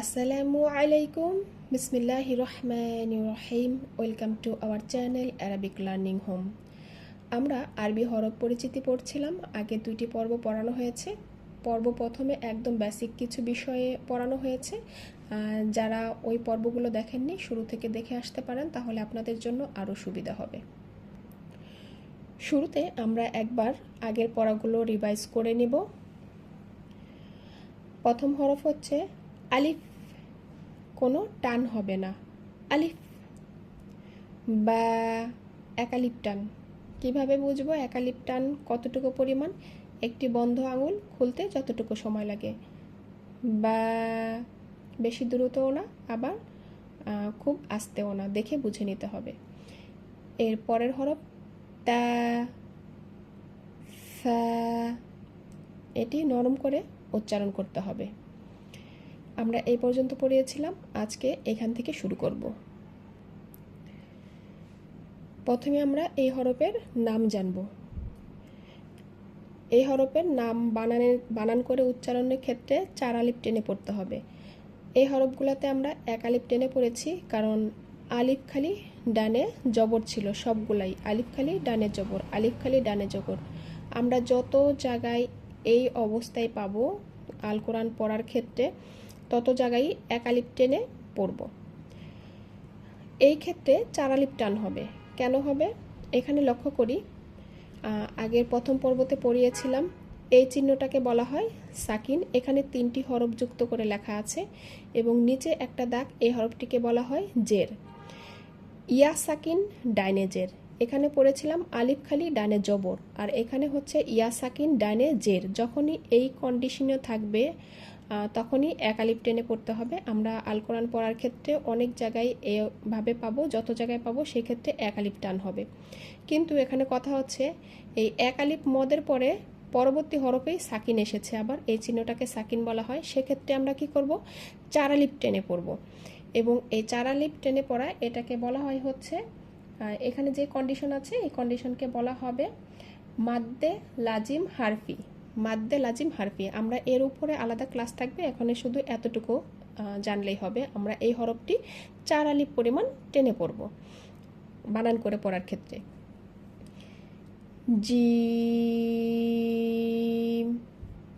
আসসালামু আলাইকুম বিসমিল্লাহির রহমানির রহিম। Welcome to our channel Arabic learning home. আমরা আরবি হরফ পরিচিতি পড়ছিলাম। আগে দুইটি পর্ব পড়ানো হয়েছে। পর্ব প্রথমে একদম বেসিক কিছু বিষয়ে পড়ানো হয়েছে। যারা ওই পর্বগুলো দেখেননি শুরু থেকে দেখে আসতে পারেন, তাহলে আপনাদের জন্য আরও সুবিধা হবে। শুরুতে আমরা একবার আগের পড়াগুলো রিভাইজ করে নিব। প্রথম হরফ হচ্ছে আলিফ, কোনো টান হবে না। আলিফ। বা একালিপ টান। কীভাবে বুঝবো একালিপ টান কতটুকু পরিমাণ? একটি বন্ধ আঙুল খুলতে যতটুকু সময় লাগে। বা বেশি দ্রুতও না, আবার খুব আস্তেও না, দেখে বুঝে নিতে হবে। এর পরের হরফ তা, ফা, এটি নরম করে উচ্চারণ করতে হবে। আমরা এই পর্যন্ত পড়িয়েছিলাম, আজকে এখান থেকে শুরু করব। প্রথমে আমরা এই হরফের নাম জানব। এই হরফের নাম বানান করে উচ্চারণের ক্ষেত্রে 4 আলিফ টেনে পড়তে হবে। এই হরফগুলোতে আমরা 1 আলিফ টেনে পড়েছি, কারণ আলিফ খালি ডানে জবর ছিল সবগুলাই। আলিফ খালি ডানে জবর, আলিফ খালি ডানে জবর। আমরা যত জায়গায় এই অবস্থায় পাবো আল কোরআন পড়ার ক্ষেত্রে, তত জায়গায় 1 আলিফ টেনে পড়ব। এই ক্ষেত্রে 4 আলিফ টান হবে। কেন হবে এখানে লক্ষ্য করি। আগের প্রথম পর্বতে পড়িয়েছিলাম, এই চিহ্নটাকে বলা হয় সাকিন। এখানে 3টি হরফ যুক্ত করে লেখা আছে এবং নিচে একটা দাগ, এই হরফটিকে বলা হয় জের। ইয়া সাকিন ডাইনে জের। এখানে পড়েছিলাম আলিফ খালি ডানে জবর, আর এখানে হচ্ছে ইয়া সাকিন ডাইনে জের। যখনই এই কন্ডিশনে থাকবে তখনই 1 আলিফ টেনে পড়তে হবে। আমরা আল কোরআন পড়ার ক্ষেত্রে অনেক জায়গায় এভাবে পাবো, যত জায়গায় পাবো সেক্ষেত্রে 1 আলিফ টান হবে। কিন্তু এখানে কথা হচ্ছে এই 1 আলিফ মদের পরে পরবর্তী হরফেই সাকিন এসেছে, আবার এই চিহ্নটাকে সাকিন বলা হয়। সেক্ষেত্রে আমরা কি করব? 4 আলিফ টেনে পড়ব। এবং এই 4 আলিফ টেনে পড়া, এটাকে বলা হয় হচ্ছে, এখানে যে কন্ডিশন আছে এই কন্ডিশনকে বলা হবে মাদ্দে লাজিম হারফি। মাদ্দে লাজিম হারফি। আমরা এর উপরে আলাদা ক্লাস থাকবে, এখানে শুধু এতটুকু জানলেই হবে। আমরা এই হরফটি 4 আলিফ পরিমাণ টেনে পড়ব বানান করে পড়ার ক্ষেত্রে। জিম।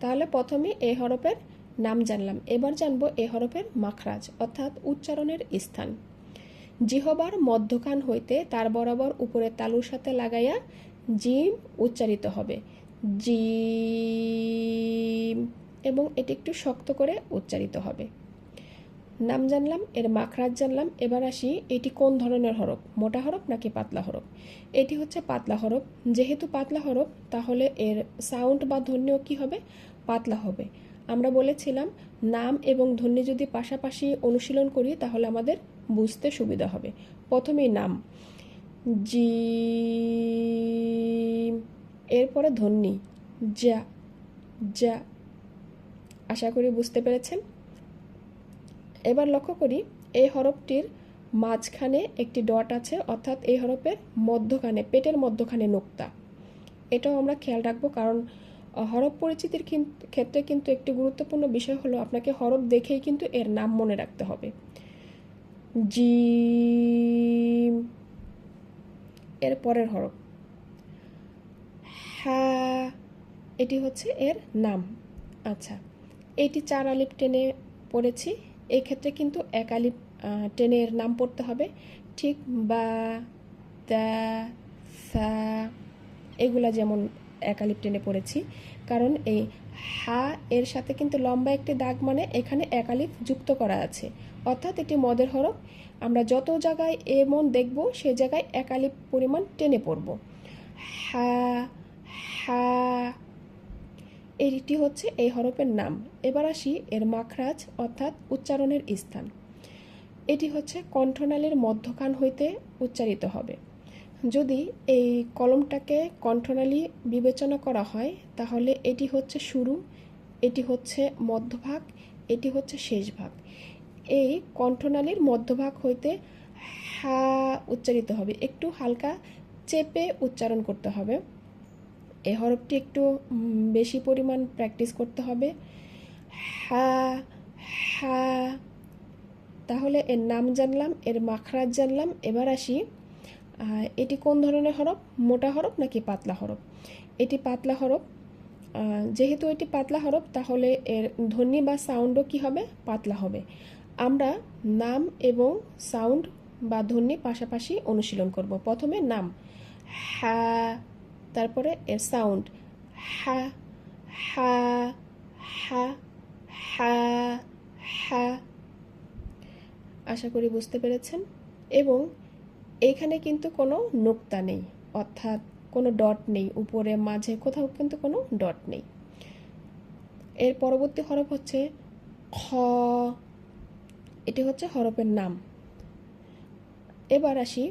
তাহলে প্রথমে এই হরফের নাম জানলাম, এবার জানবো এই হরফের মাখরাজ অর্থাৎ উচ্চারণের স্থান। জিহবার মধ্যখান হইতে তার বরাবর উপরে তালুর সাথে লাগাইয়া জিম উচ্চারিত হবে। জিম। এবং এটি একটু শক্ত করে উচ্চারিত হবে। নাম জানলাম, এর মাখরাজ জানলাম। এবার আসি, এটি কোন ধরনের হরফ, মোটা হরফ নাকি পাতলা হরফ? এটি হচ্ছে পাতলা হরফ। যেহেতু পাতলা হরফ, তাহলে এর সাউন্ড বা ধ্বনিও কি হবে? পাতলা হবে। আমরা বলেছিলাম নাম এবং ধ্বনি যদি পাশাপাশি অনুশীলন করি তাহলে আমাদের বুঝতে সুবিধা হবে। প্রথমেই নাম জিম, এরপরে ধ্বনি যা। যা। আশা করি বুঝতে পেরেছেন। এবার লক্ষ্য করি এই হরফটির মাঝখানে একটি ডট আছে, অর্থাৎ এই হরফের মধ্যখানে, পেটের মধ্যখানে নোক্তা। এটাও আমরা খেয়াল রাখবো, কারণ হরফ পরিচিতির ক্ষেত্রে কিন্তু একটি গুরুত্বপূর্ণ বিষয় হলো আপনাকে হরফ দেখেই কিন্তু এর নাম মনে রাখতে হবে। জিম। এর পরের হরফ হ্যাঁ, এটি হচ্ছে এর নাম। আচ্ছা, এটি 4 আলিফ টেনে পড়েছি। এই ক্ষেত্রে কিন্তু 1 আলিফ টেনে এর নাম পড়তে হবে। ঠিক বা, দা, সা, এগুলা যেমন 1 আলিফ টেনে পড়েছি, কারণ এই হা এর সাথে কিন্তু লম্বা একটি দাগ, মানে এখানে 1 আলিফ যুক্ত করা আছে, অর্থাৎ এটি মদের হরফ। আমরা যত জায়গায় এমন দেখব সে জায়গায় 1 আলিফ পরিমাণ টেনে পড়ব। হা, হা, এটি হচ্ছে এই হরফের নাম। এবার আসি এর মাখরাজ অর্থাৎ উচ্চারণের স্থান। এটি হচ্ছে কণ্ঠনালীর মধ্যখান হইতে উচ্চারিত হবে। যদি এই কলমটাকে কণ্ঠনালী বিবেচনা করা হয় তাহলে এটি হচ্ছে শুরু, এটি হচ্ছে মধ্যভাগ, এটি হচ্ছে শেষ ভাগ। এই কণ্ঠনালীর মধ্যভাগ হইতে হা উচ্চারিত হবে, একটু হালকা চেপে উচ্চারণ করতে হবে। এই হরফটি একটু বেশি পরিমাণ প্র্যাকটিস করতে হবে। হা, হা, তাহলে এর নাম জানলাম, এর মাখরাজ জানলাম। এবার আসি এটি কোন ধরনের হরফ, মোটা হরফ নাকি পাতলা হরফ? এটি পাতলা হরফ। যেহেতু এটি পাতলা হরফ তাহলে এর ধ্বনি বা সাউন্ডও কি হবে, পাতলা হবে। আমরা নাম এবং সাউন্ড বা ধ্বনি পাশাপাশি অনুশীলন করব। প্রথমে নাম হা, তারপরে এর সাউন্ড হা হা হা হা হা। আশা করি বুঝতে পেরেছেন। এবং এইখানে কিন্তু কোনো নোক্তা নেই, অর্থাৎ কোনো ডট নেই, উপরে মাঝে কোথাও কিন্তু কোনো ডট নেই। এর পরবর্তী হরফ হচ্ছে খ, এটি হচ্ছে হরফের নাম। এবার আসি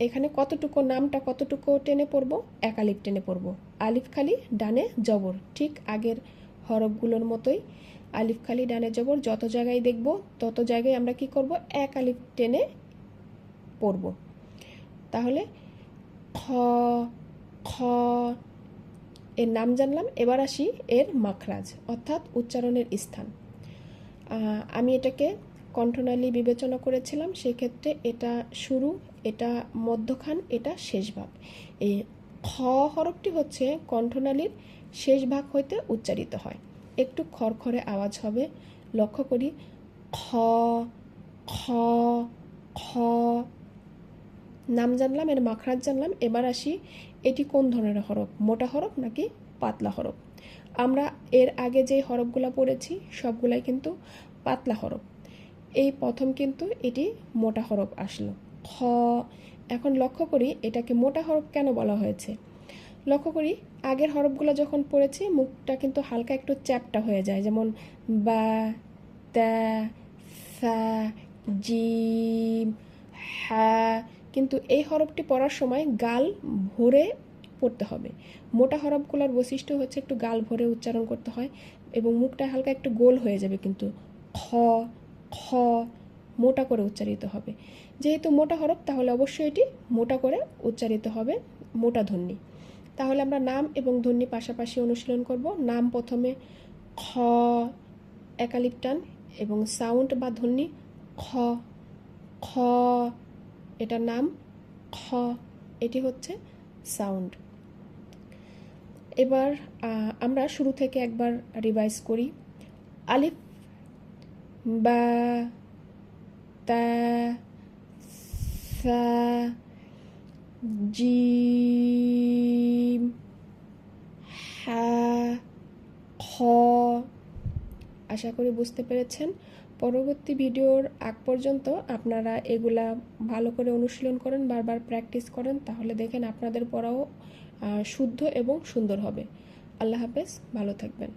এখানে কতটুকু, নামটা কতটুকু টেনে পড়ব, এক আলিফ টেনে পড়ব। আলিফ খালি ডানে জবর, ঠিক আগের হরফগুলোর মতোই আলিফ খালি ডানে জবর, যত জায়গায় দেখব তত জায়গায় আমরা কি করব, এক আলিফ টেনে পড়ব। তাহলে খ খ, এর নাম জানলাম। এবার আসি এর মাখরাজ অর্থাৎ উচ্চারণের স্থান। আমি এটাকে কণ্ঠনালী বিবেচনা করেছিলাম, সেক্ষেত্রে এটা শুরু, এটা মধ্যখান, এটা শেষ ভাগ। এই খ হরফটি হচ্ছে কণ্ঠনালীর শেষ ভাগ হইতে উচ্চারিত হয়, একটু খড়খড়ে আওয়াজ হবে। লক্ষ্য করি খ খ খ, নাম জানলাম, এর মাখরাজ জানলাম। এবার আসি এটি কোন ধরনের হরফ, মোটা হরফ নাকি পাতলা হরফ? আমরা এর আগে যে হরফগুলো পড়েছি সবগুলাই কিন্তু পাতলা হরফ। এই প্রথম কিন্তু এটি মোটা হরফ আসলো খ। এখন লক্ষ্য করি এটাকে মোটা হরফ কেন বলা হয়েছে। লক্ষ্য করি আগের হরফগুলো যখন পড়েছি মুখটা কিন্তু হালকা একটু চ্যাপ্টা হয়ে যায়, যেমন বা, তা, সা, জিম, হা। কিন্তু এই হরফটি পড়ার সময় গাল ভরে পড়তে হবে। মোটা হরফগুলোর বৈশিষ্ট্য হচ্ছে একটু গাল ভরে উচ্চারণ করতে হয় এবং মুখটা হালকা একটু গোল হয়ে যাবে, কিন্তু খ খ মোটা করে উচ্চারিত হবে। যেহেতু মোটা হরফ তাহলে অবশ্যই এটি মোটা করে উচ্চারিত হবে, মোটা ধ্বনি। তাহলে আমরা নাম এবং ধ্বনি পাশাপাশি অনুশীলন করব। নাম প্রথমে খ, একালিপ টান, এবং সাউন্ড বা ধ্বনি খ খ, এটা নাম খ, এটি হচ্ছে সাউন্ড। এবার আমরা শুরু থেকে একবার রিভাইজ করি। আলিফ, বা, তা, সা, জিম, হা, খ। আশা করি বুঝতে পেরেছেন। পরবর্তী ভিডিওর আগ পর্যন্ত আপনারা এগুলা ভালো করে অনুশীলন করেন, বারবার প্র্যাকটিস করেন, তাহলে দেখেন আপনাদের পড়াও শুদ্ধ এবং সুন্দর হবে। আল্লাহ হাফেজ, ভালো থাকবেন।